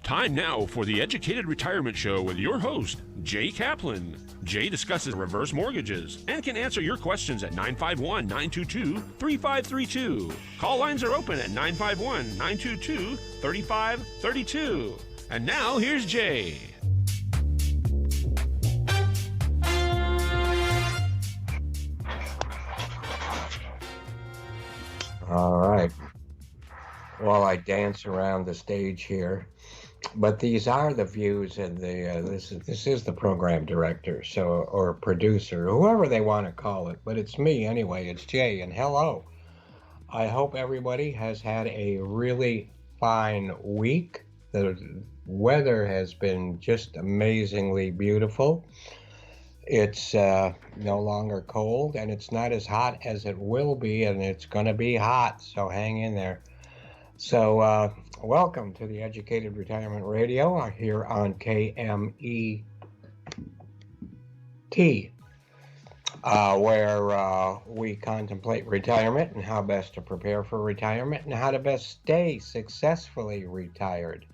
Time now for the Educated Retirement Show with your host, Jay Kaplan. Jay discusses reverse mortgages and can answer your questions at 951-922-3532. Call lines are open at 951-922-3532. And now here's Jay. All right. Well, I dance around the stage here, but these are the views, and this is the program director, or producer, whoever they want to call it. But it's me anyway. It's Jay, and hello. I hope everybody has had a really fine week. The weather has been just amazingly beautiful. It's no longer cold, and it's not as hot as it will be, and it's going to be hot, so hang in there. So welcome to the Educated Retirement Radio here on KMET, where we contemplate retirement and how best to prepare for retirement and how to best stay successfully retired.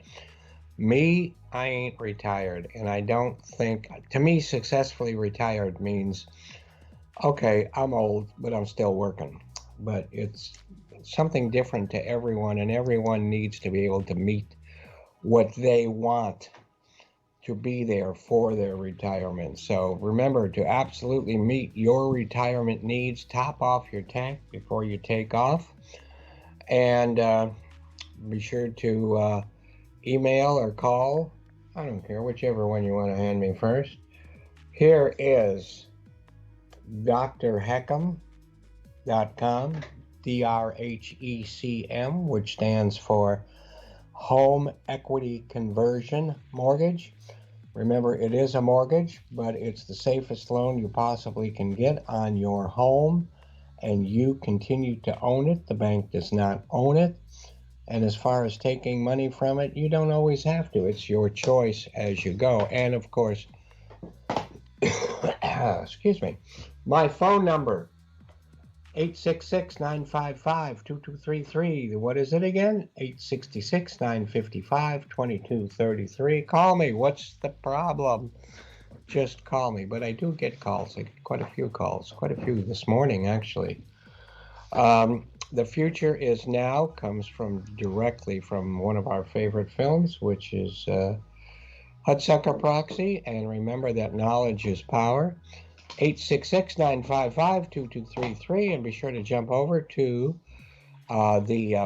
Me, I ain't retired, and I don't think, to me, successfully retired means, okay, I'm old, but I'm still working. But it's something different to everyone, and everyone needs to be able to meet what they want to be there for their retirement. So remember to absolutely meet your retirement needs. Top off your tank before you take off, and be sure to email or call. I don't care, whichever one you want to hand me first. Here is Dr. Heckham.com, DRHECM, which stands for Home Equity Conversion Mortgage. Remember, it is a mortgage, but it's the safest loan you possibly can get on your home, and you continue to own it. The bank does not own it. And as far as taking money from it, you don't always have to. It's your choice as you go. And of course, excuse me, my phone number, 866-955-2233. What is it again? 866-955-2233. Call me. What's the problem? Just call me. But I do get calls. I get quite a few calls. Quite a few this morning, actually. The Future Is Now comes directly from one of our favorite films, which is Hudsucker Proxy. And remember that knowledge is power. 866-955-2233, and be sure to jump over to the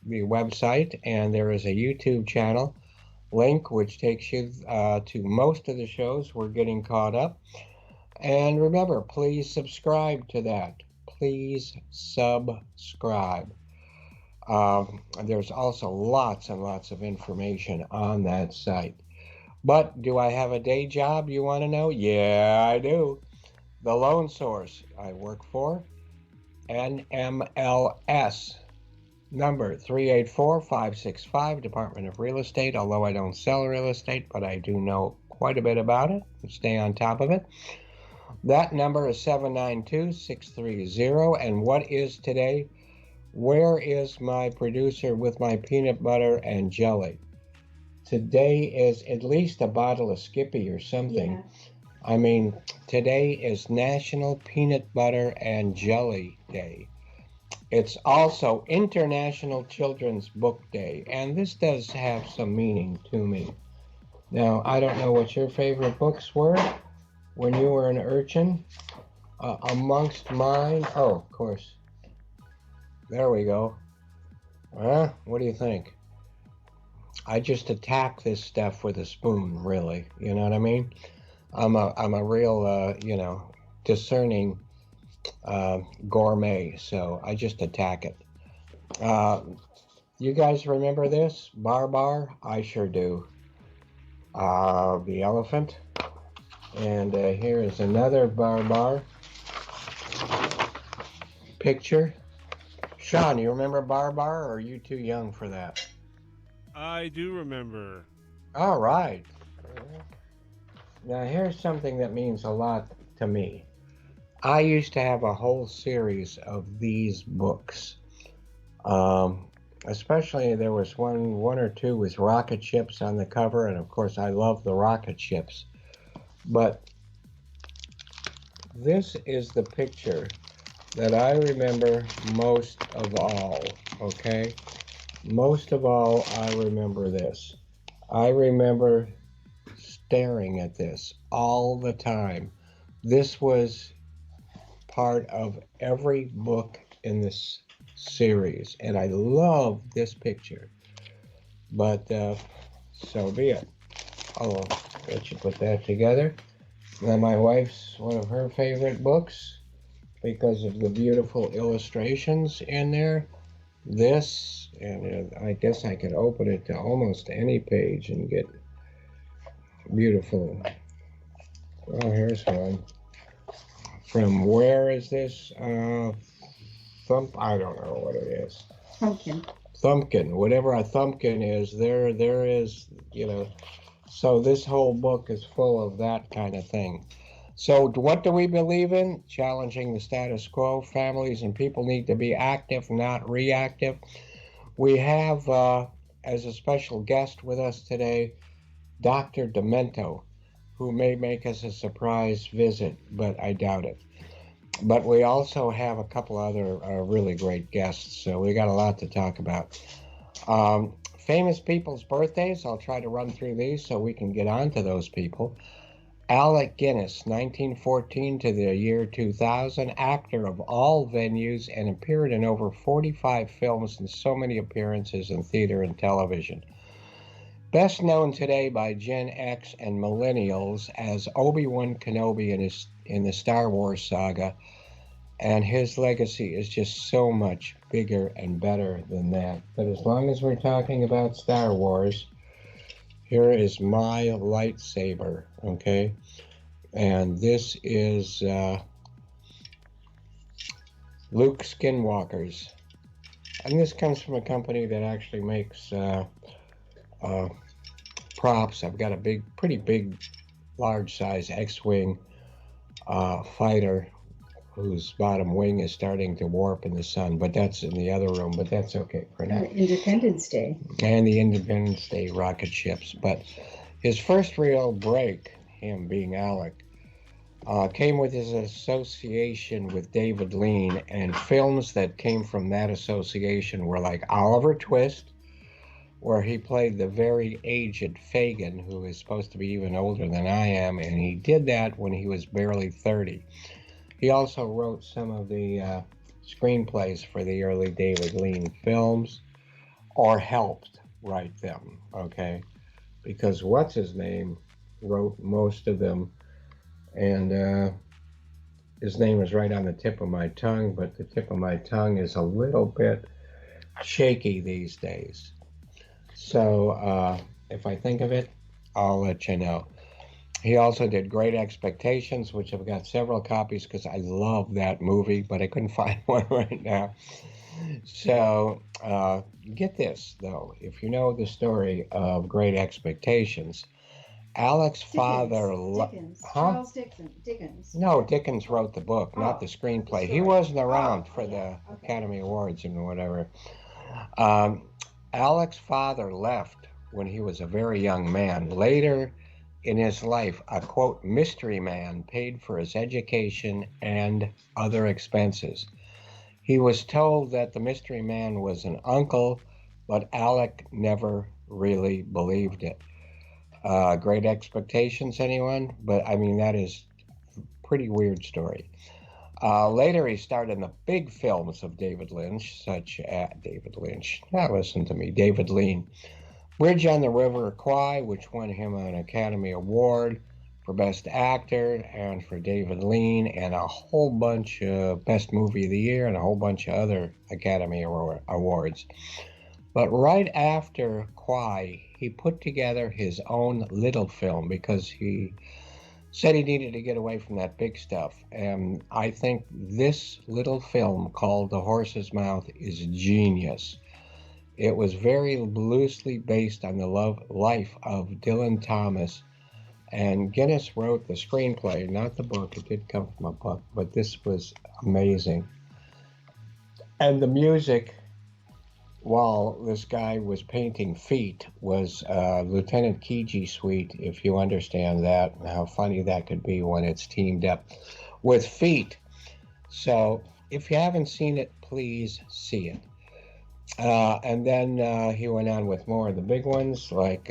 website, and there is a YouTube channel link which takes you to most of the shows. We're getting caught up, and remember, please subscribe to that. Please subscribe. There's also lots and lots of information on that site. But do I have a day job, you want to know? Yeah, I do. The Loan Source I work for, NMLS, number 384565, Department of Real Estate, although I don't sell real estate, but I do know quite a bit about it and stay on top of it. That number is 792-630. And what is today? Where is my producer with my peanut butter and jelly? Today is at least a bottle of Skippy or something. Yeah. I mean, today is National Peanut Butter and Jelly Day. It's also International Children's Book Day, and this does have some meaning to me. Now, I don't know what your favorite books were when you were an urchin. Amongst mine, oh, of course. There we go. What do you think? I just attack this stuff with a spoon, really. You know what I mean? I'm a real, discerning gourmet, so I just attack it. You guys remember this? Bar? I sure do. The elephant. And here is another bar picture. Sean, you remember Bar, or are you too young for that? I do remember. All right. Now, here's something that means a lot to me. I used to have a whole series of these books. Especially there was one or two with rocket ships on the cover, and of course I love the rocket ships. But this is the picture that I remember most of all, okay? Most of all, I remember this. I remember staring at this all the time. This was part of every book in this series, and I love this picture. But so be it. I'll let you put that together. Now, my wife's one of her favorite books because of the beautiful illustrations in there. This, and I guess I could open it to almost any page and get beautiful. Oh, here's one. From where is this? I don't know what it is. Pumpkin. Thumbkin, whatever a thumbkin is, there is, So this whole book is full of that kind of thing. So what do we believe in? Challenging the status quo. Families and people need to be active, not reactive. We have, as a special guest with us today, Dr. Demento, who may make us a surprise visit, but I doubt it. But we also have a couple other really great guests, so we got a lot to talk about. Famous people's birthdays, I'll try to run through these so we can get on to those people. Alec Guinness, 1914 to the year 2000, actor of all venues and appeared in over 45 films and so many appearances in theater and television. Best known today by Gen X and Millennials as Obi-Wan Kenobi in the Star Wars saga, and his legacy is just so much bigger and better than that. But as long as we're talking about Star Wars, here is my lightsaber, okay? And this is Luke Skinwalker's. And this comes from a company that actually makes props. I've got a pretty big, large size X-Wing fighter whose bottom wing is starting to warp in the sun, but that's in the other room, but that's okay for now. Independence Day. And the Independence Day rocket ships. But his first real break, him being Alec, came with his association with David Lean, and films that came from that association were like Oliver Twist, where he played the very aged Fagin, who is supposed to be even older than I am, and he did that when he was barely 30. He also wrote some of the screenplays for the early David Lean films, or helped write them, okay? Because what's-his-name wrote most of them, and his name is right on the tip of my tongue, but the tip of my tongue is a little bit shaky these days. So if I think of it, I'll let you know. He also did Great Expectations, which I've got several copies because I love that movie, but I couldn't find one right now. So get this, though. If you know the story of Great Expectations, Alec's father... Dickens. Charles Dickens. No, Dickens wrote the book, not the screenplay. He wasn't around for the Academy Awards and whatever. Alec's father left when he was a very young man. Later in his life, a, quote, mystery man paid for his education and other expenses. He was told that the mystery man was an uncle, but Alec never really believed it. Great Expectations, anyone? But I mean, that is a pretty weird story. Later, he starred in the big films of David Lynch, David Lean. Bridge on the River Kwai, which won him an Academy Award for Best Actor, and for David Lean, and a whole bunch of Best Movie of the Year, and a whole bunch of other Academy Awards. But right after Kwai, he put together his own little film because he said he needed to get away from that big stuff. And I think this little film called The Horse's Mouth is genius. It was very loosely based on the life of Dylan Thomas, and Guinness wrote the screenplay, not the book. It did come from a book, but this was amazing. And the music while this guy was painting feet was Lieutenant Kiji suite, if you understand that, and how funny that could be when it's teamed up with feet. So if you haven't seen it, please see it. And then he went on with more of the big ones, like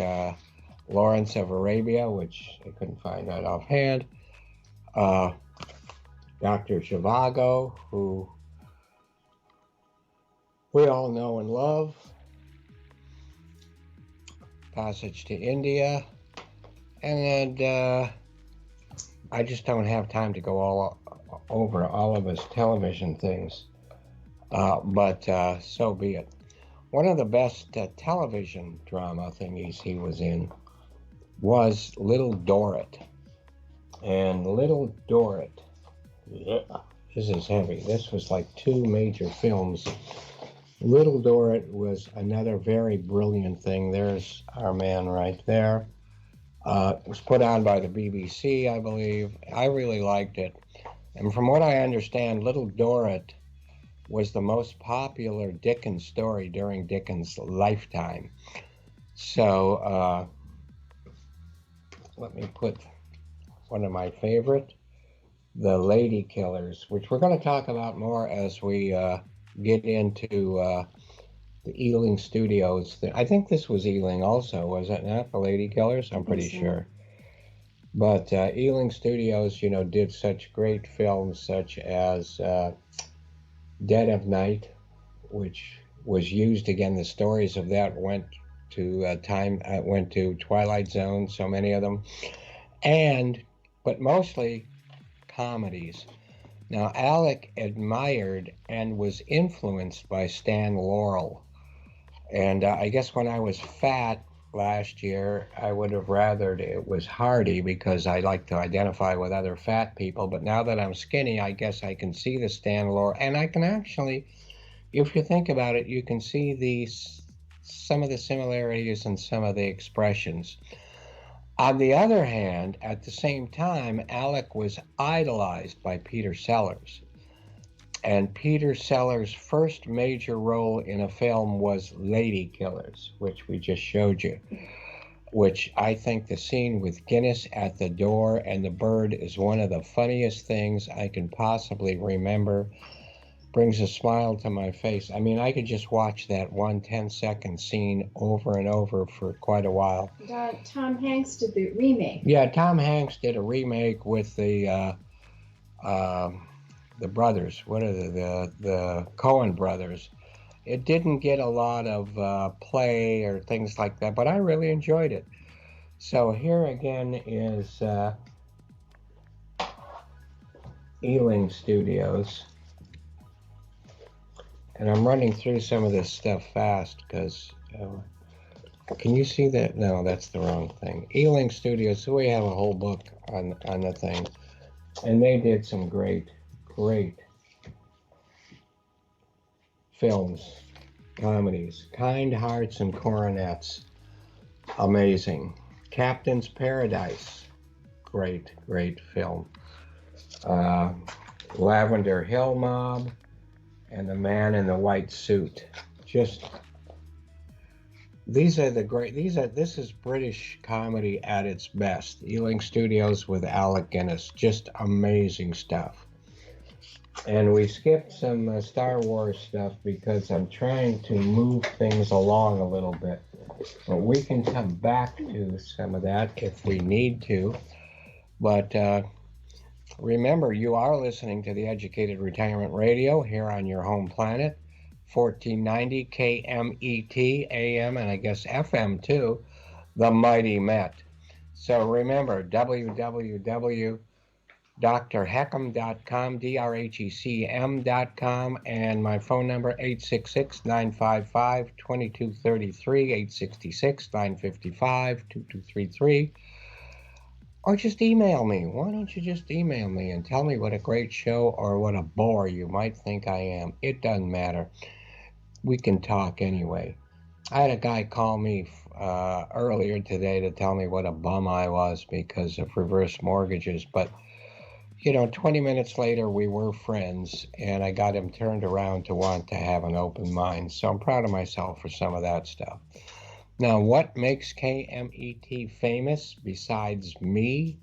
Lawrence of Arabia, which I couldn't find that offhand. Dr. Zhivago, who we all know and love. Passage to India. And I just don't have time to go all over all of his television things. But so be it. One of the best television drama thingies he was in was Little Dorrit. And Little Dorrit, this is heavy. This was like 2 major films. Little Dorrit was another very brilliant thing. There's our man right there. It was put on by the BBC, I believe. I really liked it. And from what I understand, Little Dorrit was the most popular Dickens story during Dickens' lifetime. So let me put one of my favorite, The Lady Killers, which we're going to talk about more as we get into the Ealing Studios. I think this was Ealing also, was it not? The Lady Killers? I'm pretty sure. But Ealing Studios, you know, did such great films such as Dead of Night, which was used again. The stories of that went to Twilight Zone, so many of them, but mostly comedies. Now, Alec admired and was influenced by Stan Laurel, and I guess when I was fat last year, I would have rathered it was Hardy because I like to identify with other fat people. But now that I'm skinny, I guess I can see the Stan Laurel, and I can actually, if you think about it, you can see some of the similarities and some of the expressions. On the other hand, at the same time, Alec was idolized by Peter Sellers. And Peter Sellers' first major role in a film was Lady Killers, which we just showed you, which I think the scene with Guinness at the door and the bird is one of the funniest things I can possibly remember. Brings a smile to my face. I mean, I could just watch that 1 10-second scene over and over for quite a while. Tom Hanks did the remake. Yeah, Tom Hanks did a remake with the brothers. What are the Coen brothers? It didn't get a lot of play or things like that, but I really enjoyed it. So here again is Ealing Studios. And I'm running through some of this stuff fast because, can you see that? No, that's the wrong thing. Ealing Studios, so we have a whole book on the thing. And they did some great films, comedies. Kind Hearts and Coronets, amazing. Captain's Paradise, great film. Lavender Hill Mob, and The Man in the White Suit. This is British comedy at its best. Ealing Studios with Alec Guinness, just amazing stuff. And we skipped some Star Wars stuff because I'm trying to move things along a little bit. But we can come back to some of that if we need to. But remember, you are listening to the Educated Retirement Radio here on your home planet, 1490 KMET, AM, and I guess FM too, the Mighty Met. So remember, www.drheckham.com, drhecm.com, and my phone number, 866-955-2233, 866-955-2233. Or just email me. Why don't you just email me and tell me what a great show or what a bore you might think I am. It doesn't matter. We can talk anyway. I had a guy call me earlier today to tell me what a bum I was because of reverse mortgages. But 20 minutes later, we were friends, and I got him turned around to want to have an open mind. So I'm proud of myself for some of that stuff. Now, what makes KMET famous besides me?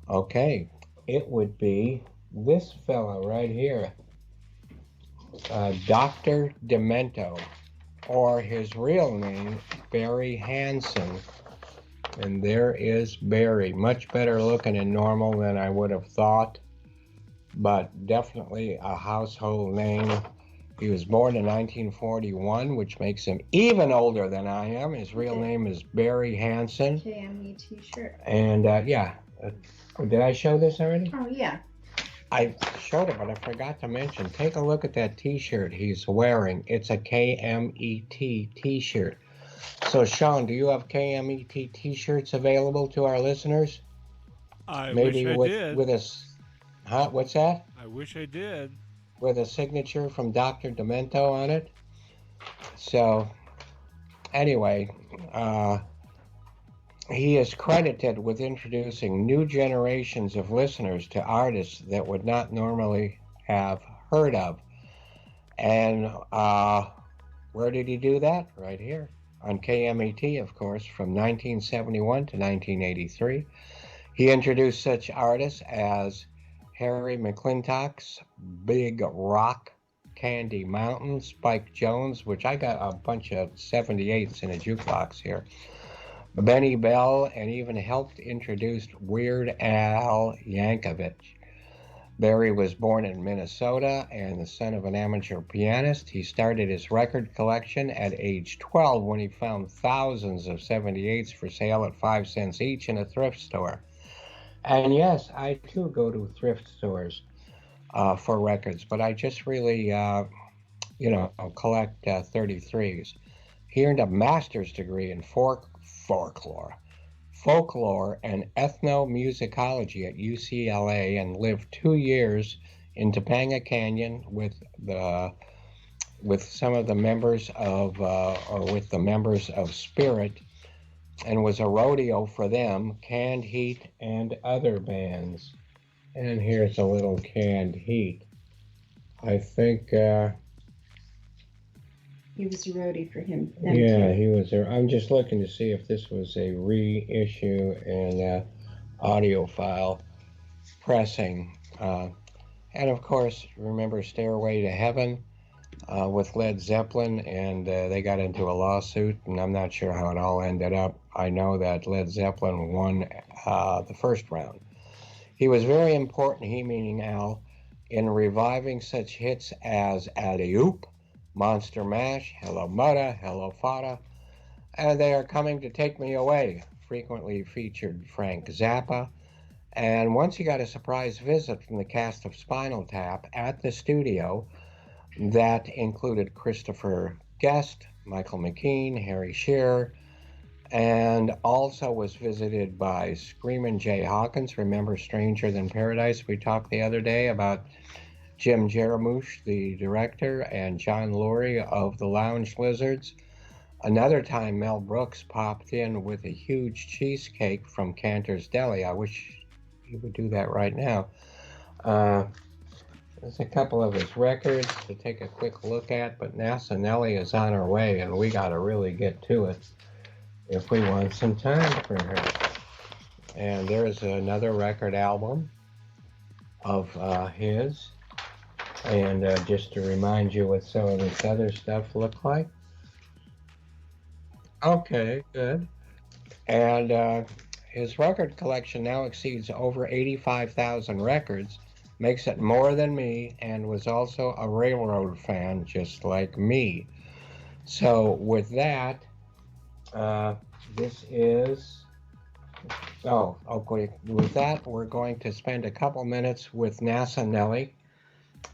Okay, it would be this fella right here, Dr. Demento, or his real name, Barry Hansen. And there is Barry, much better looking and normal than I would have thought, but definitely a household name. He was born in 1941, which makes him even older than I am. His real name is Barry Hansen. KMET shirt. And did I show this already? Oh, yeah. I showed it, but I forgot to mention. Take a look at that T-shirt he's wearing. It's a KMET T-shirt. So, Sean, do you have KMET T-shirts available to our listeners? I Maybe wish I did. with a, huh? What's that? I wish I did. With a signature from Dr. Demento on it. So, anyway, he is credited with introducing new generations of listeners to artists that would not normally have heard of. And where did he do that? Right here on KMET, of course, from 1971 to 1983. He introduced such artists as Harry McClintock's Big Rock Candy Mountain, Spike Jones, which I got a bunch of 78s in a jukebox here, Benny Bell, and even helped introduce Weird Al Yankovic. Barry was born in Minnesota and the son of an amateur pianist. He started his record collection at age 12 when he found thousands of 78s for sale at 5 cents each in a thrift store. And yes, I too go to thrift stores for records, but I just really, collect 33s. He earned a master's degree in folklore and ethnomusicology at UCLA and lived 2 years in Topanga Canyon with some of the members of with the members of Spirit, and was a rodeo for them, Canned Heat, and other bands. And here's a little Canned Heat. I think He was a roadie for him. yeah, he was there. I'm just looking to see if this was a reissue and audiophile pressing. And of course, remember Stairway to Heaven with Led Zeppelin, and they got into a lawsuit, and I'm not sure how it all ended up. I know that Led Zeppelin won the first round. He was very important, he meaning Al, in reviving such hits as Alley Oop, Monster Mash, Hello Mudda, Hello Fada, and They Are Coming to Take Me Away, frequently featured Frank Zappa. And once he got a surprise visit from the cast of Spinal Tap at the studio that included Christopher Guest, Michael McKean, Harry Shearer, and also was visited by Screamin' Jay Hawkins. Remember Stranger Than Paradise? We talked the other day about Jim Jarmusch, the director, and John Lurie of the Lounge Lizards. Another time, Mel Brooks popped in with a huge cheesecake from Cantor's Deli. I wish he would do that right now. There's a couple of his records to take a quick look at, but NASA Nelly is on her way, and we got to really get to it if we want some time for her. And there's another record album of his. And just to remind you what some of this other stuff looked like. Okay, good. And his record collection now exceeds over 85,000 records, makes it more than me, and was also a railroad fan just like me. So with that, this is, okay, with that, we're going to spend a couple minutes with NASA Nelly,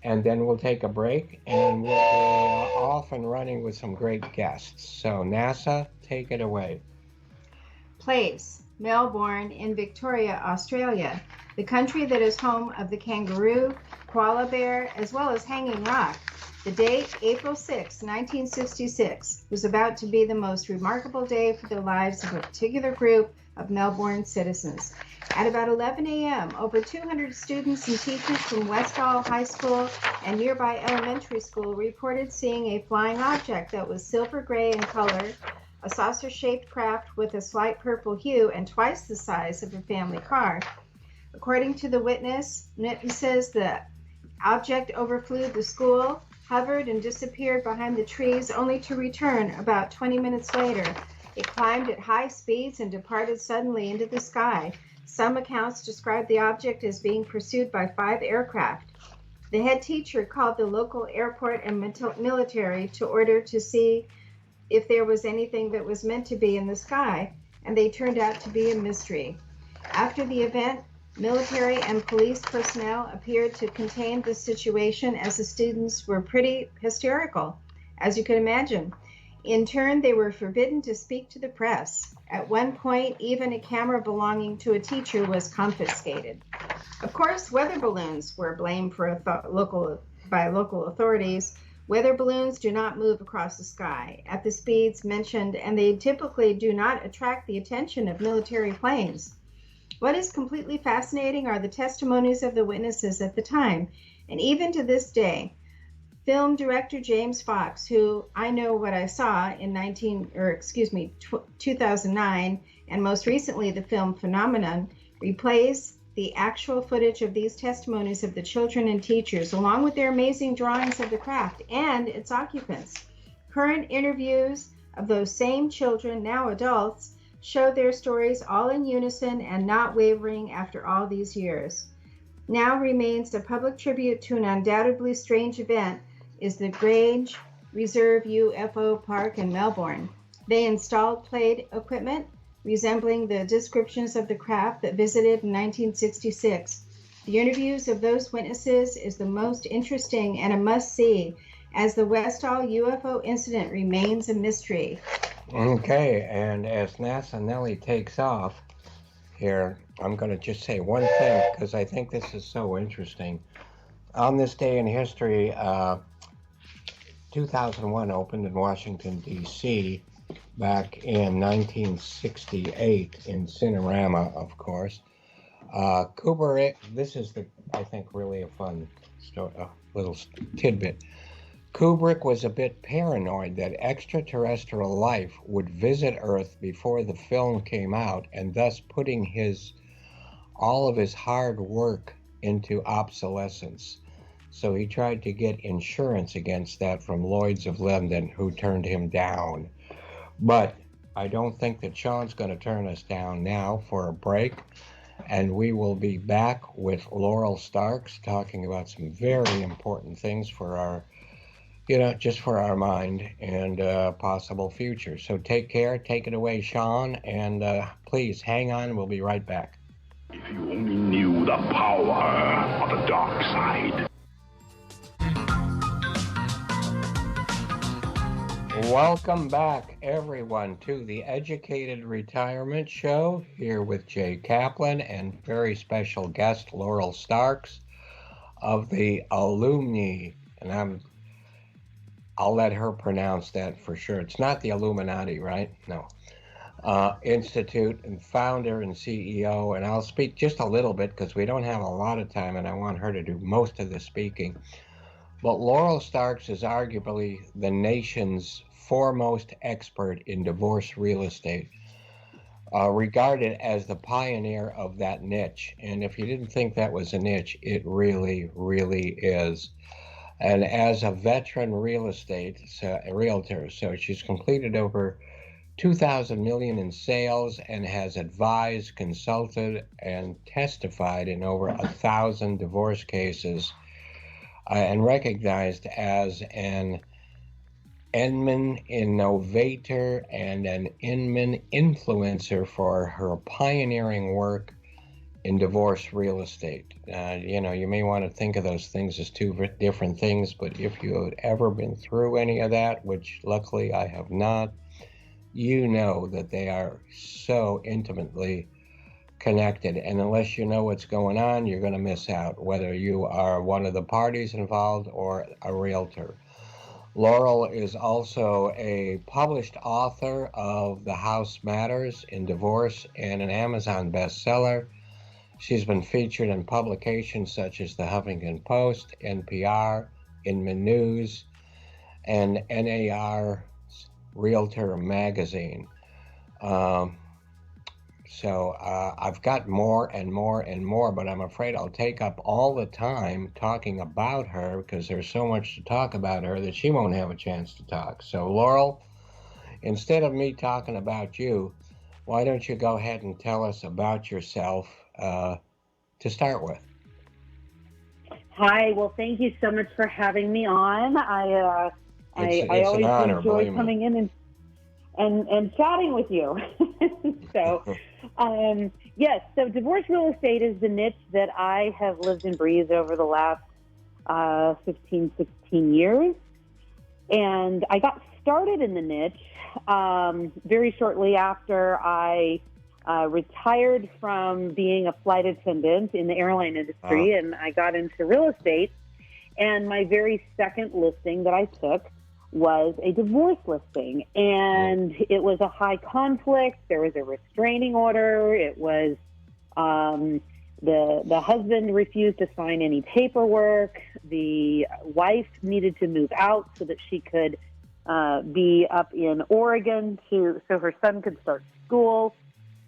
and then we'll take a break, and we'll be off and running with some great guests. So NASA, take it away. Place, Melbourne in Victoria, Australia, the country that is home of the kangaroo, koala bear, as well as hanging rock. The date, April 6, 1966, was about to be the most remarkable day for the lives of a particular group of Melbourne citizens. At about 11 a.m., over 200 students and teachers from Westall High School and nearby elementary school reported seeing a flying object that was silver gray in color, a saucer-shaped craft with a slight purple hue and twice the size of a family car. According to the witnesses, the object overflew the school, hovered and disappeared behind the trees, only to return about 20 minutes later. It climbed at high speeds and departed suddenly into the sky. Some accounts describe the object as being pursued by 5 aircraft. The head teacher called the local airport and military to order to see if there was anything that was meant to be in the sky, and they turned out to be a mystery. After the event, military and police personnel appeared to contain the situation as the students were pretty hysterical, as you can imagine. In turn, they were forbidden to speak to the press. At one point, even a camera belonging to a teacher was confiscated. Of course, weather balloons were blamed by local authorities. Weather balloons do not move across the sky at the speeds mentioned, and they typically do not attract the attention of military planes. What is completely fascinating are the testimonies of the witnesses at the time, and even to this day. Film director James Fox, who I Know What I Saw in 2009, and most recently the film Phenomenon, replays the actual footage of these testimonies of the children and teachers, along with their amazing drawings of the craft and its occupants. Current interviews of those same children, now adults, show their stories all in unison and not wavering after all these years. Now remains a public tribute to an undoubtedly strange event is the Grange Reserve UFO Park in Melbourne. They installed plate equipment resembling the descriptions of the craft that visited in 1966. The interviews of those witnesses is the most interesting and a must-see, as the Westall UFO incident remains a mystery. Okay, and as NASA Nelly takes off here, I'm going to just say one thing because I think this is so interesting. On this day in history, 2001 opened in Washington, D.C. back in 1968 in Cinerama, of course. Kubrick, this is I think, really a fun story, a little tidbit. Kubrick was a bit paranoid that extraterrestrial life would visit Earth before the film came out, and thus putting all of his hard work into obsolescence. So he tried to get insurance against that from Lloyd's of London, who turned him down. But I don't think that Sean's going to turn us down now for a break. And we will be back with Laurel Starks talking about some very important things for our, just for our mind and possible future. So take care. Take it away, Sean. And please hang on. We'll be right back. If you only knew the power of the dark side. Welcome back, everyone, to the Educated Retirement Show, here with Jay Kaplan and very special guest Laurel Starks of the Alumni, and I'll let her pronounce that for sure. It's not the Illuminati, right? No. Institute, and founder and CEO, and I'll speak just a little bit because we don't have a lot of time and I want her to do most of the speaking. But Laurel Starks is arguably the nation's foremost expert in divorce real estate, regarded as the pioneer of that niche. And if you didn't think that was a niche, it really, really is. And as a veteran real estate realtor, so she's completed over 2,000 million in sales and has advised, consulted, and testified in over 1,000 divorce cases, and recognized as an Inman innovator and an Inman influencer for her pioneering work in divorce real estate. You may want to think of those things as two different things, but if you had ever been through any of that, which luckily I have not, you know that they are so intimately connected. And unless you know what's going on, you're going to miss out, whether you are one of the parties involved or a realtor. Laurel is also a published author of The House Matters in Divorce and an Amazon bestseller. She's been featured in publications such as the Huffington Post, NPR, Inman News, and NAR's Realtor magazine. I've got more and more and more, but I'm afraid I'll take up all the time talking about her because there's so much to talk about her that she won't have a chance to talk. So, Laurel, instead of me talking about you, why don't you go ahead and tell us about yourself to start with? Hi, well, thank you so much for having me on. I It's always an honor, enjoy coming in and chatting with you. So, yes, so divorce real estate is the niche that I have lived and breathed over the last 15, 16 years. And I got started in the niche very shortly after I retired from being a flight attendant in the airline industry, and I got into real estate. And my very second listing that I took was a divorce listing, and it was a high conflict. There was a restraining order. It was the husband refused to sign any paperwork. The wife needed to move out so that she could be up in Oregon so her son could start school.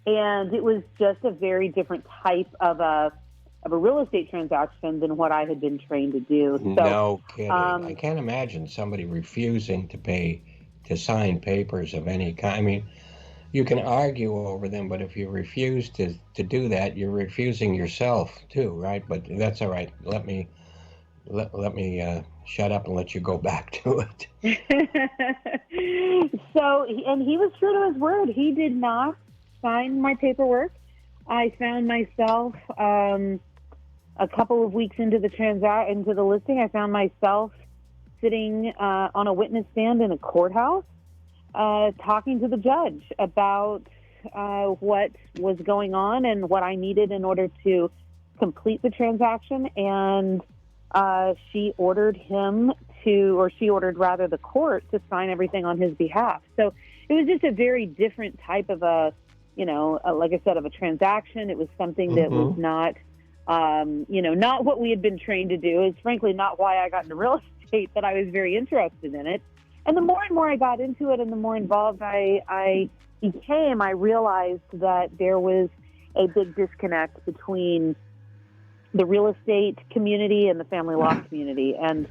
And it was just a very different type of a real estate transaction than what I had been trained to do. So, no kidding. I can't imagine somebody refusing to sign papers of any kind. I mean, you can argue over them, but if you refuse to do that, you're refusing yourself too, right? But that's all right. Let me shut up and let you go back to it. So, and he was true to his word. He did not sign my paperwork. I found myself a couple of weeks into the listing. I found myself sitting on a witness stand in a courthouse, talking to the judge about what was going on and what I needed in order to complete the transaction. And she ordered the court to sign everything on his behalf. So it was just a very different type of like I said, of a transaction. It was something that was not, not what we had been trained to do. It's frankly not why I got into real estate, but I was very interested in it. And the more and more I got into it and the more involved I became, I realized that there was a big disconnect between the real estate community and the family law community, and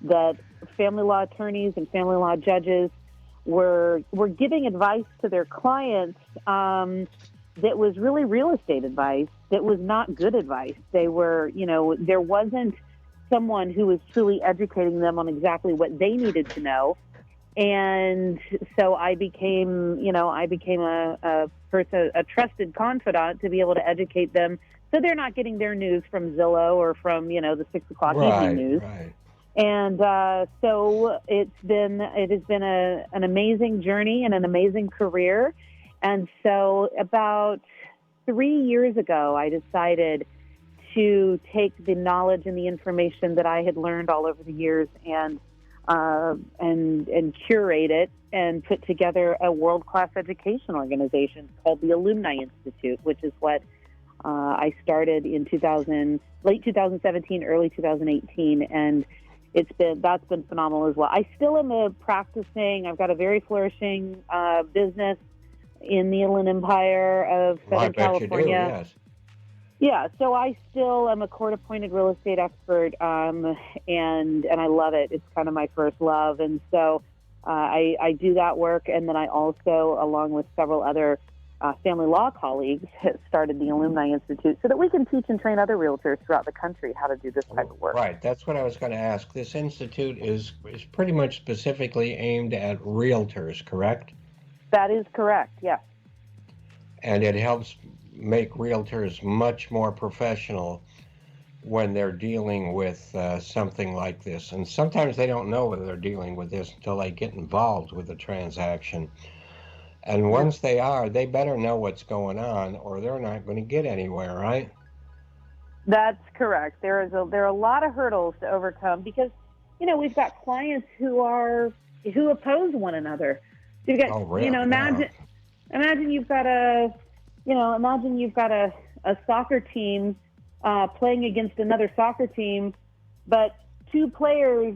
that family law attorneys and family law judges were giving advice to their clients that was really real estate advice that was not good advice. They were, there wasn't someone who was truly educating them on exactly what they needed to know. And so I became a trusted confidant to be able to educate them, so they're not getting their news from Zillow or from, the 6 o'clock evening news. Right. And so it has been an amazing journey and an amazing career. And so about 3 years ago, I decided to take the knowledge and the information that I had learned all over the years and curate it and put together a world-class education organization called the Alumni Institute, which is what I started in late 2017, early 2018, and that's been phenomenal as well. I still am practicing. I've got a very flourishing business in the Inland Empire of Southern California. You do, yes. Yeah, so I still am a court-appointed real estate expert, and I love it. It's kind of my first love, and so I do that work, and then I also, along with several other family law colleagues, started the Alumni Institute so that we can teach and train other realtors throughout the country how to do this type of work. Right, that's what I was going to ask. This institute is pretty much specifically aimed at realtors, correct? That is correct, yes. And it helps make realtors much more professional when they're dealing with something like this. And sometimes they don't know whether they're dealing with this until they get involved with the transaction. And once they are, they better know what's going on or they're not going to get anywhere, right? That's correct. There are a lot of hurdles to overcome because, we've got clients who oppose one another. So you've got, Oh, really? imagine you've got a soccer team playing against another soccer team, but two players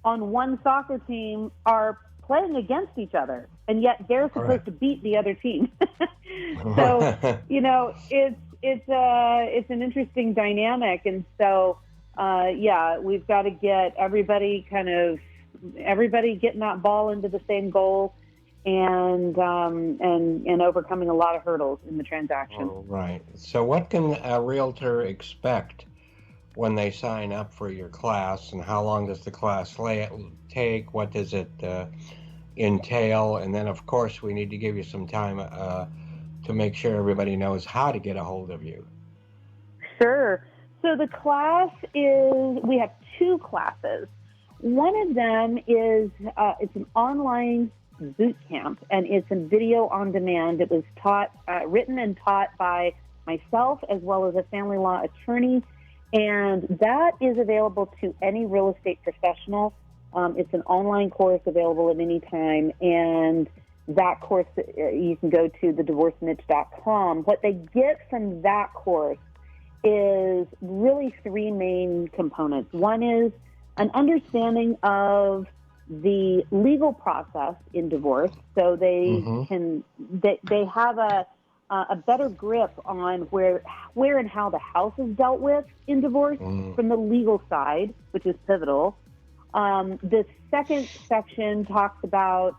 on one soccer team are playing against each other, and yet they're supposed to beat the other team. So, it's an interesting dynamic. And so, we've got to get everybody getting that ball into the same goal, and overcoming a lot of hurdles in the transaction. Oh, right. So what can a realtor expect when they sign up for your class, and how long does the class take? What does it entail? And then, of course, we need to give you some time to make sure everybody knows how to get a hold of you. Sure. So the class we have two classes. One of them is it's an online boot camp, and it's a video on demand. It was written and taught by myself as well as a family law attorney, and that is available to any real estate professional. It's an online course available at any time, and that course, you can go to thedivorceniche.com. What they get from that course is really three main components. One is an understanding of the legal process in divorce, so they they have a better grip on where and how the house is dealt with in divorce from the legal side, which is pivotal. The second section talks about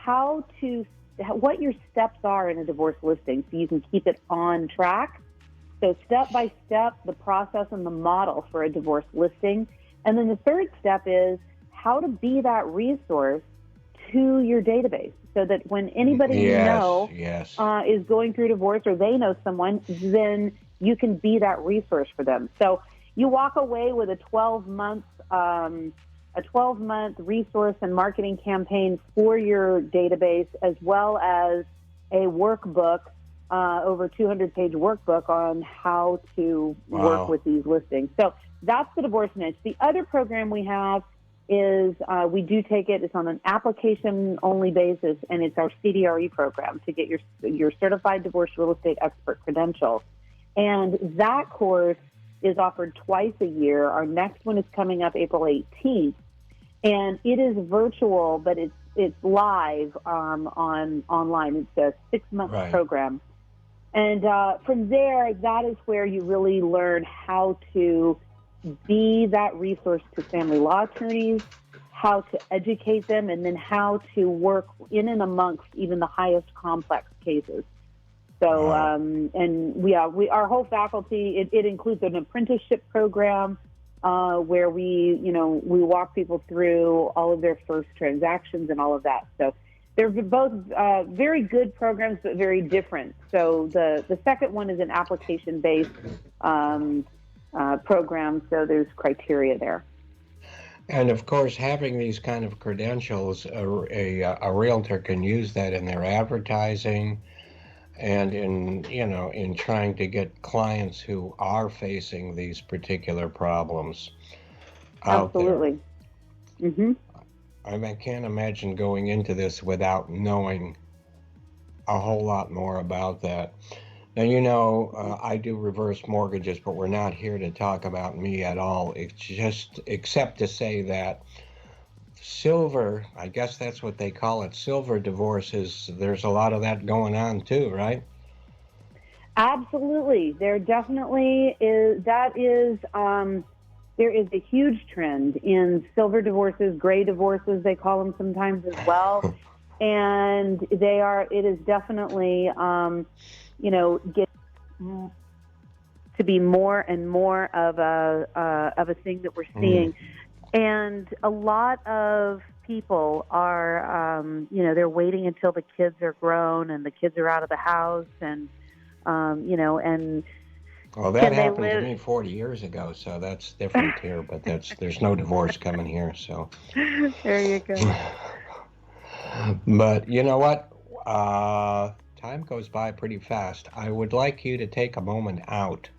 what your steps are in a divorce listing, so you can keep it on track. So step by step, the process and the model for a divorce listing. And then the third step is how to be that resource to your database, so that when anybody you know is going through divorce, or they know someone, then you can be that resource for them. So you walk away with a 12-month resource and marketing campaign for your database, as well as a workbook, over 200-page workbook on how to work with these listings. So that's the Divorce Niche. The other program we have is we do take it. It's on an application-only basis, and it's our CDRE program to get your Certified Divorce Real Estate Expert credential. And that course is offered twice a year. Our next one is coming up April 18th, and it is virtual, but it's live online. It's a 6-month program. And from there, that is where you really learn how to be that resource to family law attorneys, how to educate them, and then how to work in and amongst even the highest complex cases. So, our whole faculty, it includes an apprenticeship program where we walk people through all of their first transactions and all of that. So they're both very good programs, but very different. So the second one is an application-based program, so there's criteria there. And of course, having these kind of credentials, a realtor can use that in their advertising, and in trying to get clients who are facing these particular problems out Absolutely. there. Mm-hmm. I can't imagine going into this without knowing a whole lot more about that. Now, I do reverse mortgages, but we're not here to talk about me at all. It's just, except to say that silver, I guess that's what they call it, silver divorces, there's a lot of that going on too, right? Absolutely. There definitely is. There is a huge trend in silver divorces, gray divorces, they call them sometimes as well. And it is definitely, get to be more and more of a thing that we're seeing. And a lot of people are, they're waiting until the kids are grown and the kids are out of the house, and, and well, that happened to me 40 years ago, so that's different here, but there's no divorce coming here, so. There you go. But you know what? Time goes by pretty fast. I would like you to take a moment out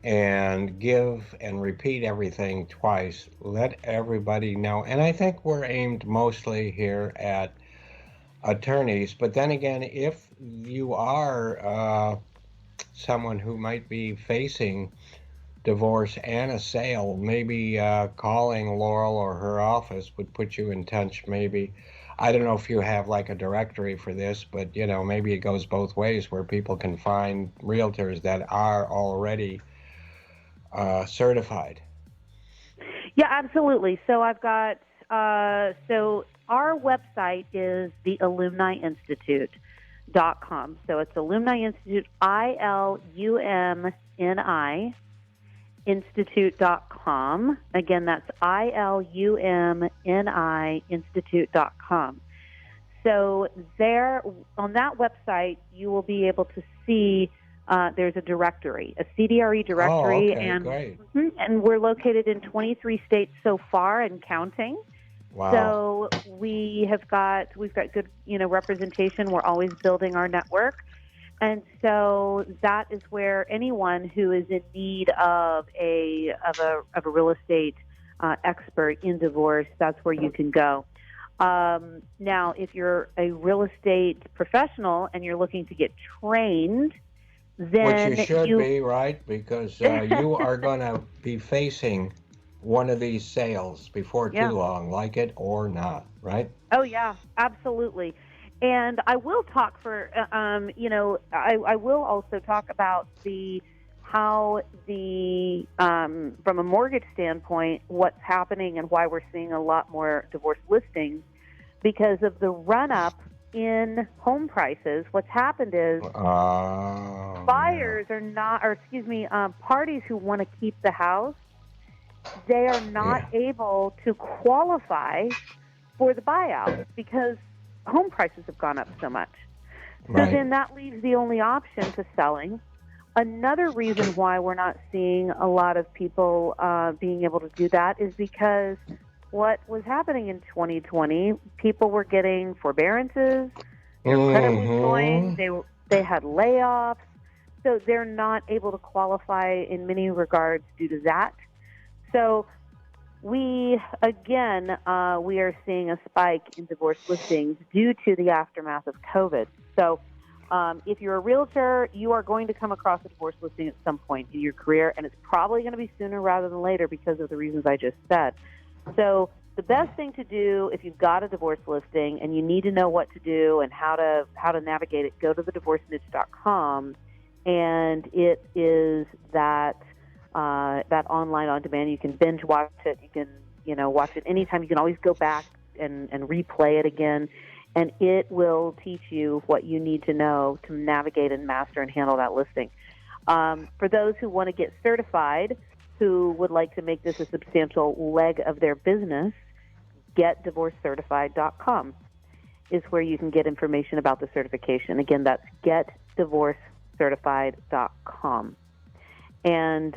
and give and repeat everything twice. Let everybody know. And I think we're aimed mostly here at attorneys. But then again, if you are someone who might be facing divorce and a sale, maybe calling Laurel or her office would put you in touch. Maybe, I don't know if you have like a directory for this, but maybe it goes both ways where people can find realtors that are already certified. Yeah, absolutely. So I've got, so our website is the Alumni Institute.com. So it's Alumni Institute, ILUMNI Institute.com. Again, that's ILUMNI Institute.com. So there, on that website, you will be able to see there's a directory, a CDRE directory, Great. And we're located in 23 states so far and counting. Wow. So we've got good representation. We're always building our network, and so that is where anyone who is in need of a real estate expert in divorce, that's where you can go. Now, if you're a real estate professional and you're looking to get trained, then which you should be, right? Because you are going to be facing one of these sales before too long, like it or not, right? Oh, yeah, absolutely. And I will talk I will also talk about how from a mortgage standpoint, what's happening and why we're seeing a lot more divorce listings because of the run-up in home prices. What's happened is buyers are not, parties who want to keep the house, they are not able to qualify for the buyout because home prices have gone up so much. So then that leaves the only option to selling. Another reason why we're not seeing a lot of people being able to do that is because what was happening in 2020, people were getting forbearances, their credit was going, they had layoffs, so they're not able to qualify in many regards due to that. So we are seeing a spike in divorce listings due to the aftermath of COVID. So if you're a realtor, you are going to come across a divorce listing at some point in your career, and it's probably going to be sooner rather than later because of the reasons I just said. So the best thing to do if you've got a divorce listing and you need to know what to do and how to navigate it, go to the divorceniche.com, and it is that online on demand. You can binge watch it. You can watch it anytime. You can always go back and replay it again, and it will teach you what you need to know to navigate and master and handle that listing. For those who want to get certified, who would like to make this a substantial leg of their business, getdivorcecertified.com is where you can get information about the certification. Again, that's getdivorcecertified.com. And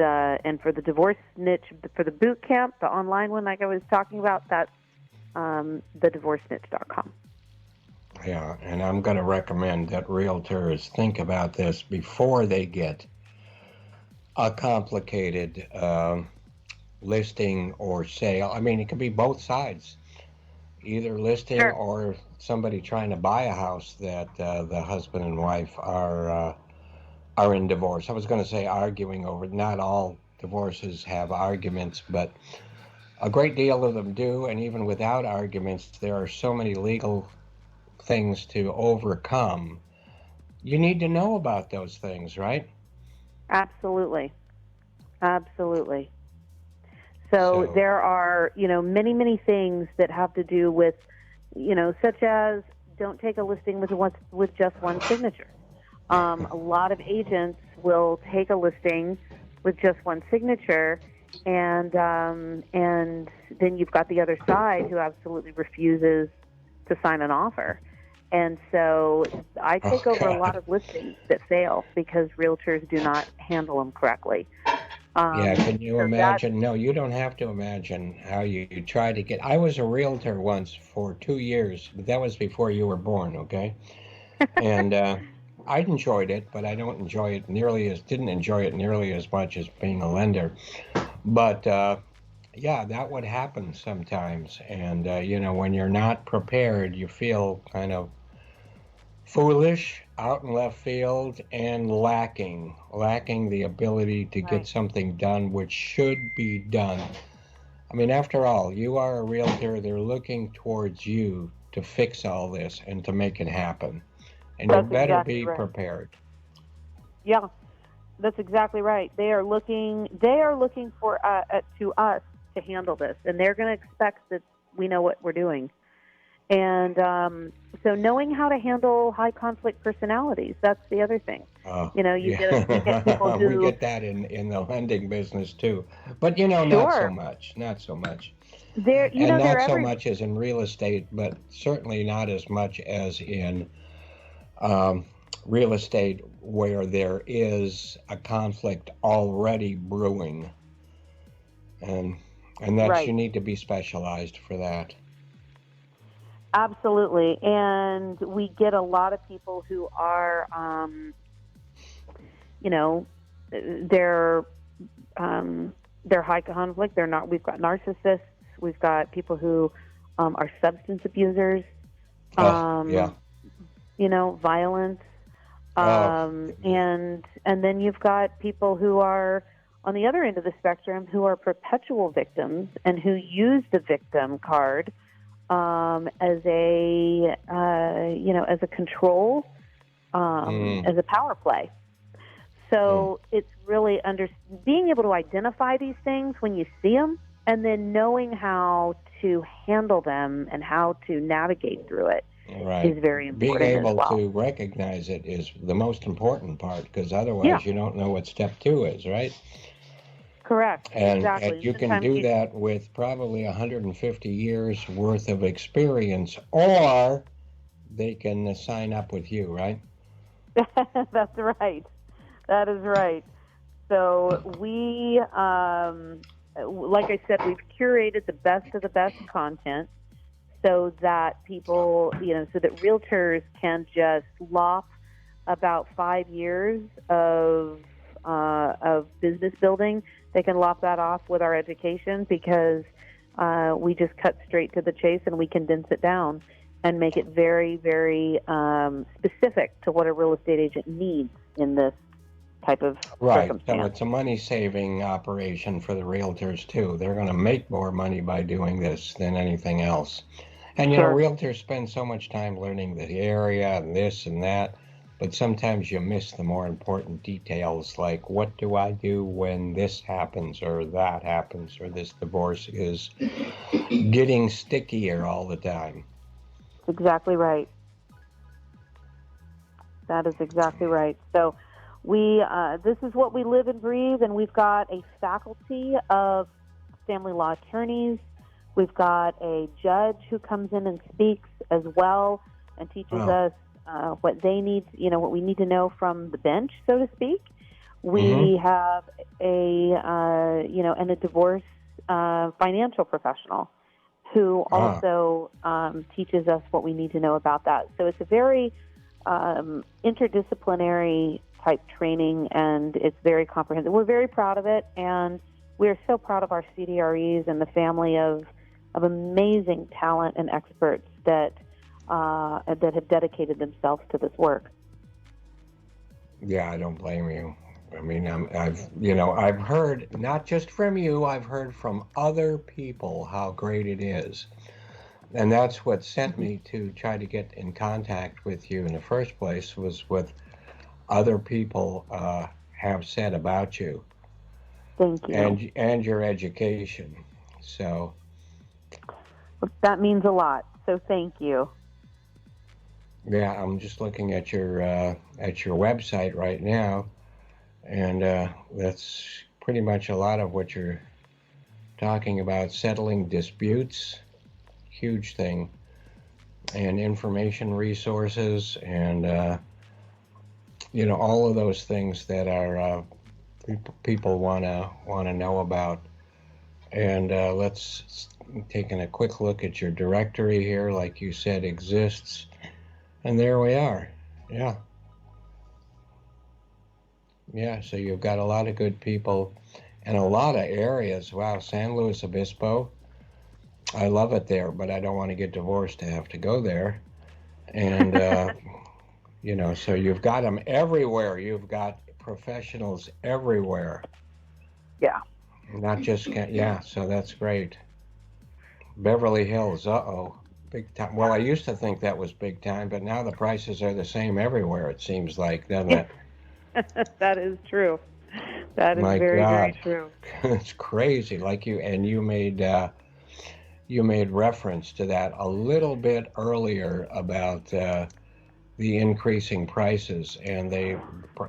for the divorce niche, for the boot camp, the online one like I was talking about, that's thedivorceniche.com. Yeah, and I'm going to recommend that realtors think about this before they get a complicated listing or sale. I mean, it could be both sides, either listing or somebody trying to buy a house that the husband and wife are in divorce. I was going to say arguing over. Not all divorces have arguments, but a great deal of them do. And even without arguments, there are so many legal things to overcome. You need to know about those things, right? Absolutely. So there are, many, many things that have to do with, such as don't take a listing with just one signature. A lot of agents will take a listing with just one signature, and then you've got the other side who absolutely refuses to sign an offer. And so I take over a lot of listings that fail because realtors do not handle them correctly. Can you imagine? No, you don't have to imagine how you try to get. I was a realtor once for 2 years, but that was before you were born, okay? And I enjoyed it, but I don't enjoy it didn't enjoy it nearly as much as being a lender. But yeah, that would happen sometimes. And, when you're not prepared, you feel kind of foolish, out in left field, and lacking the ability to get something done which should be done. I mean, after all, you are a realtor. They're looking towards you to fix all this and to make it happen. And you better be prepared. Yeah, that's exactly right. They are looking for to us to handle this, and they're going to expect that we know what we're doing. And so knowing how to handle high conflict personalities, that's the other thing. You get people who... We get that in the lending business too. But, not so much. Not so much. Not so much as in real estate, but certainly not as much as in real estate where there is a conflict already brewing. And that's, you need to be specialized for that. Absolutely. And we get a lot of people who are, they're high conflict. They're not, we've got narcissists. We've got people who are substance abusers, violence. And then you've got people who are on the other end of the spectrum who are perpetual victims and who use the victim card as a control, as a power play. So it's really being able to identify these things when you see them, and then knowing how to handle them and how to navigate through it is very important. Being able to recognize it is the most important part, because otherwise you don't know what step 2 is, right? Correct. And you can do that with probably 150 years worth of experience, or they can sign up with you, right? That's right. That is right. So we, like I said, we've curated the best of the best content so that people, so that realtors can just lop about 5 years of business building. They can lop that off with our education, because we just cut straight to the chase and we condense it down and make it very, very specific to what a real estate agent needs in this type of circumstance. So it's a money-saving operation for the realtors too. They're going to make more money by doing this than anything else. And realtors spend so much time learning the area and this and that, but sometimes you miss the more important details, like what do I do when this happens or that happens, or this divorce is getting stickier all the time. Exactly right. That is exactly right. So this is what we live and breathe, and we've got a faculty of family law attorneys. We've got a judge who comes in and speaks as well and teaches us what they need, what we need to know from the bench, so to speak. We have a divorce financial professional who also teaches us what we need to know about that. So it's a very interdisciplinary type training, and it's very comprehensive. We're very proud of it, and we're so proud of our CDREs and the family of amazing talent and experts that have dedicated themselves to this work. Yeah, I don't blame you. I mean, I've heard, not just from you, I've heard from other people how great it is. And that's what sent me to try to get in contact with you in the first place, was what other people have said about you. Thank you. And your education. So that means a lot. So thank you. Yeah, I'm just looking at your website right now, and that's pretty much a lot of what you're talking about. Settling disputes, huge thing, and information resources, and all of those things that are people want to know about. And let's taking a quick look at your directory here, like you said, exists. And there we are. Yeah. Yeah, so you've got a lot of good people and a lot of areas. Wow, San Luis Obispo. I love it there, but I don't want to get divorced to have to go there. And, so you've got them everywhere. You've got professionals everywhere. Yeah. Not just, yeah, so that's great. Beverly Hills, uh-oh, big time. Well, I used to think that was big time, but now the prices are the same everywhere, it seems like, doesn't it? That is true. That is My very, very God, true. it's crazy. Like you made reference to that a little bit earlier about the increasing prices, and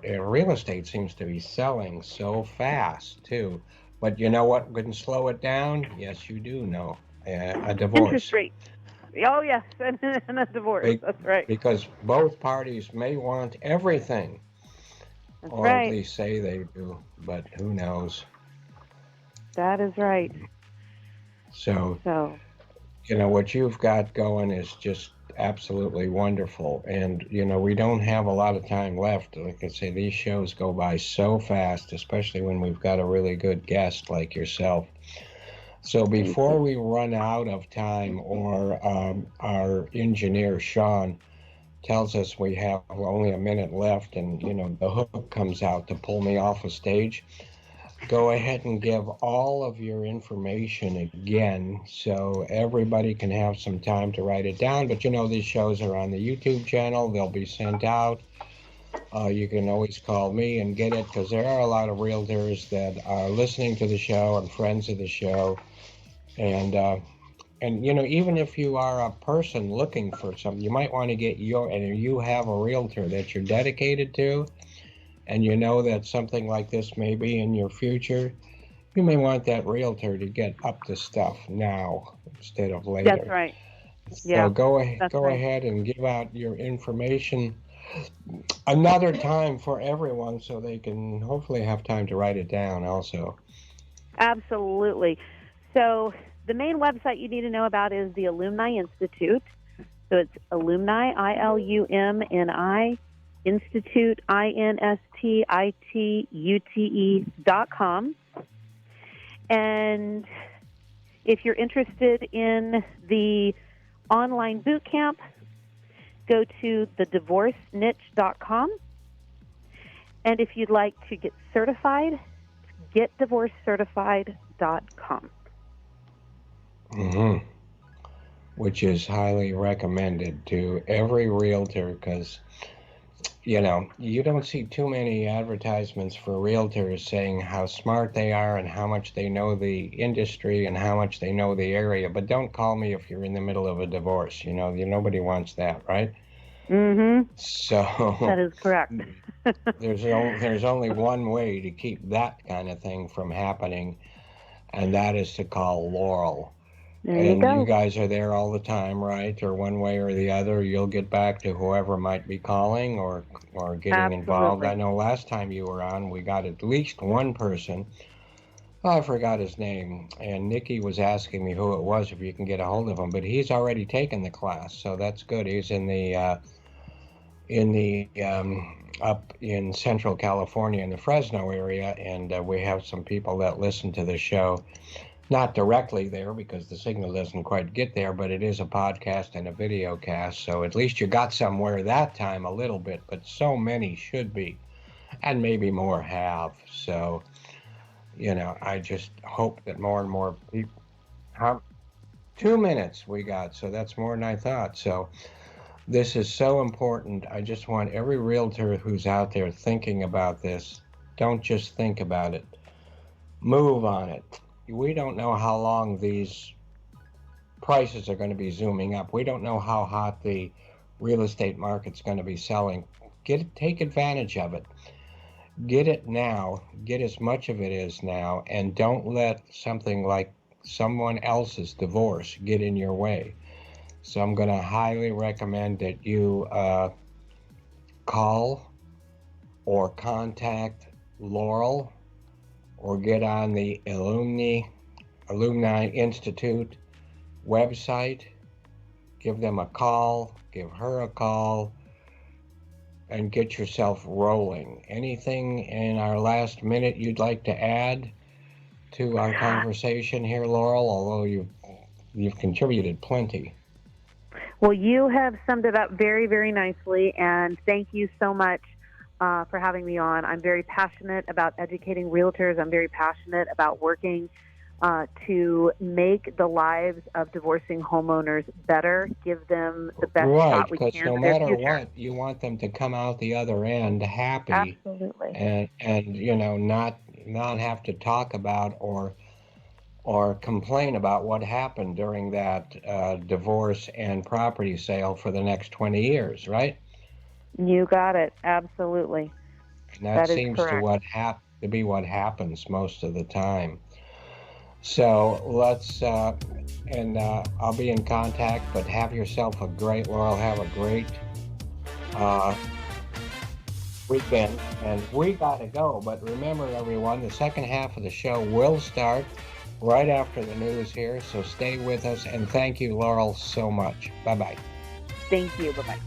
real estate seems to be selling so fast too. But you know what can slow it down? Yes, you do know, a Interest divorce. rate. Oh, yes, and a divorce. Be- That's right. because both parties may want everything, That's or at right. least say they do, but who knows? That is right. So, So, what you've got going is just absolutely wonderful. And, we don't have a lot of time left. Like I say, these shows go by so fast, especially when we've got a really good guest like yourself. So thank before you. we run out of time, or our engineer, Sean, tells us we have only a minute left and, the hook comes out to pull me off a stage, go ahead and give all of your information again so everybody can have some time to write it down. But these shows are on the YouTube channel. They'll be sent out. You can always call me and get it, because there are a lot of realtors that are listening to the show and friends of the show. And even if you are a person looking for something, you might want to get and you have a realtor that you're dedicated to, and that something like this may be in your future, you may want that realtor to get up to stuff now instead of later. That's right. So Yeah, go that's right. ahead and give out your information another time for everyone, so they can hopefully have time to write it down also. Absolutely. So, the main website you need to know about is the Alumni Institute. So it's Alumni, ILUMNI, Institute, INSTITUTE.com. And if you're interested in the online boot camp, go to thedivorceniche.com. And if you'd like to get certified, getdivorcecertified.com. Mm-hmm. Which is highly recommended to every realtor, because you don't see too many advertisements for realtors saying how smart they are and how much they know the industry and how much they know the area. But don't call me if you're in the middle of a divorce. Nobody wants that, right? Mm-hmm. So that is correct. there's only one way to keep that kind of thing from happening, and that is to call Laurel. There you go. You guys are there all the time, right? Or one way or the other, you'll get back to whoever might be calling or getting Absolutely. involved. I know last time you were on, we got at least one person. I forgot his name, and Nikki was asking me who it was, if you can get a hold of him. But he's already taken the class, so that's good. He's in the up in Central California in the Fresno area, and we have some people that listen to the show. Not directly there because the signal doesn't quite get there, but it is a podcast and a video cast, so at least you got somewhere that time a little bit, but so many should be, and maybe more have. So, I just hope that more and more people. How 2 minutes we got, so that's more than I thought. So this is so important. I just want every realtor who's out there thinking about this, don't just think about it. Move on it. We don't know how long these prices are going to be zooming up. We don't know how hot the real estate market's going to be selling. Take advantage of it. Get it now. Get as much of it as now, and don't let something like someone else's divorce get in your way. So I'm going to highly recommend that you call or contact Laurel, or get on the Alumni Institute website, give them a call, give her a call, and get yourself rolling. Anything in our last minute you'd like to add to our conversation here, Laurel? Although you've contributed plenty. Well, you have summed it up very, very nicely, and thank you so much for having me on. I'm very passionate about educating realtors. I'm very passionate about working to make the lives of divorcing homeowners better, give them the best shot we can. Right, because no matter what, you want them to come out the other end happy. Absolutely. And you know, not have to talk about or complain about what happened during that divorce and property sale for the next 20 years, right? You got it. Absolutely. And that seems correct. to be what happens most of the time. So let's, and I'll be in contact, but have yourself a great, Laurel, have a great weekend. And we got to go, but remember everyone, the second half of the show will start right after the news here, so stay with us, and thank you, Laurel, so much. Bye-bye. Thank you. Bye-bye.